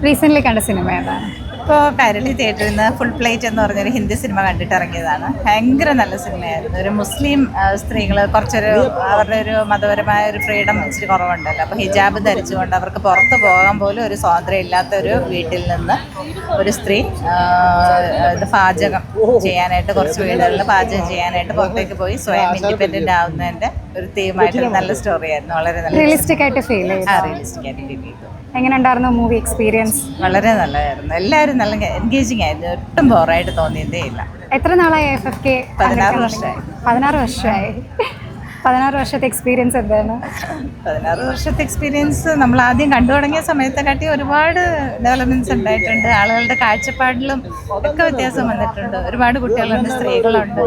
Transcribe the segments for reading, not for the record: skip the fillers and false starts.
Recent കണ്ട cinema ഏതാണ്? ഇപ്പോൾ കരളി തിയേറ്ററിൽ നിന്ന് ഫുൾ പ്ലേറ്റ് എന്ന് പറഞ്ഞൊരു ഹിന്ദി സിനിമ കണ്ടിട്ട് ഇറങ്ങിയതാണ്. ഭയങ്കര നല്ല സിനിമയായിരുന്നു. ഒരു മുസ്ലിം സ്ത്രീകൾ കുറച്ചൊരു അവരുടെ ഒരു മതപരമായ ഒരു ഫ്രീഡം ഇച്ചിരി കുറവുണ്ടല്ലോ. അപ്പോൾ ഹിജാബ് ധരിച്ചുകൊണ്ട് അവർക്ക് പുറത്ത് പോകാൻ പോലും ഒരു സ്വാതന്ത്ര്യം ഇല്ലാത്ത ഒരു വീട്ടിൽ നിന്ന് ഒരു സ്ത്രീ ഇത് പാചകം ചെയ്യാനായിട്ട്, കുറച്ച് വീടുകളിൽ പാചകം ചെയ്യാനായിട്ട് പുറത്തേക്ക് പോയി സ്വയം ഇൻഡിപെൻഡൻ്റ് ആവുന്നതിൻ്റെ ഒരു തീമായിട്ട് നല്ല സ്റ്റോറിയായിരുന്നു. വളരെ നല്ല റിയലിസ്റ്റിക് ആയിട്ട് ഫീൽ ചെയ്തു. റിയലിസ്റ്റിക് ആയിട്ട് ഫീൽ ചെയ്തു. എങ്ങനെ ഉണ്ടായിരുന്നു മൂവി എക്സ്പീരിയൻസ്? വളരെ നല്ലതായിരുന്നു. എല്ലാവരും നല്ല എൻഗേജിങ് ആയിരുന്നു. ഒട്ടും ബോറായിട്ട് തോന്നിയതേ ഇല്ല. എത്ര നാളായി FFK? 16 വർഷമായി. 16 വർഷമായി. 16 വർഷത്തെ എക്സ്പീരിയൻസ് എന്താണ്? 16 വർഷത്തെ എക്സ്പീരിയൻസ് നമ്മൾ ആദ്യം കണ്ടു തുടങ്ങിയ സമയത്തെക്കാട്ടി ഒരുപാട് ഡെവലപ്മെന്റ്സ് ഉണ്ടായിട്ടുണ്ട്. ആളുകളുടെ കാഴ്ചപ്പാടിലും ഒക്കെ വ്യത്യാസം വന്നിട്ടുണ്ട്. ഒരുപാട് കുട്ടികളുണ്ട്, സ്ത്രീകളുണ്ട്,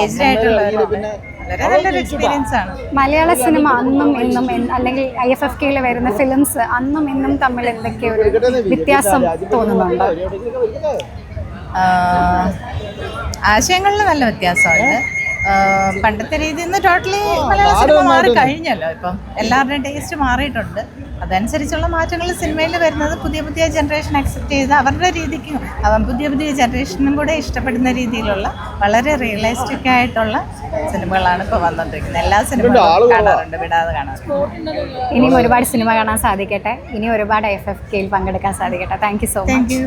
ഏജ്ഡ് ആയിട്ടുള്ളവരുണ്ട്. വളരെ നല്ലൊരു എക്സ്പീരിയൻസ് ആണ്. മലയാള സിനിമ അന്നും ഇന്നും അല്ലെങ്കിൽ IFFKയിൽ വരുന്ന ഫിലിംസ് അന്നും ഇന്നും തമ്മിൽ എന്തൊക്കെ ഒരു വ്യത്യാസം തോന്നുന്നുണ്ടോ? ആശയങ്ങളിൽ നല്ല വ്യത്യാസമുണ്ട്. പണ്ടത്തെ രീതിയിൽ നിന്ന് ടോട്ടലി മലയാള സിനിമ മാറി കഴിഞ്ഞല്ലോ. ഇപ്പം എല്ലാവരുടെയും ടേസ്റ്റ് മാറിയിട്ടുണ്ട്. അതനുസരിച്ചുള്ള മാറ്റങ്ങൾ സിനിമയിൽ വരുന്നത് പുതിയ പുതിയ ജനറേഷൻ അക്സെപ്റ്റ് ചെയ്ത് അവരുടെ രീതിക്കും പുതിയ പുതിയ ജനറേഷനും കൂടെ ഇഷ്ടപ്പെടുന്ന രീതിയിലുള്ള വളരെ റിയലിസ്റ്റിക് ആയിട്ടുള്ള സിനിമകളാണ് ഇപ്പോൾ വന്നുകൊണ്ടിരിക്കുന്നത്. എല്ലാ സിനിമകളും കാണാറുണ്ട്, വിടാതെ കാണാറുണ്ട്. ഇനിയും ഒരുപാട് സിനിമ കാണാൻ സാധിക്കട്ടെ. ഇനി ഒരുപാട് IFFKയിൽ പങ്കെടുക്കാൻ സാധിക്കട്ടെ. Thank you so much.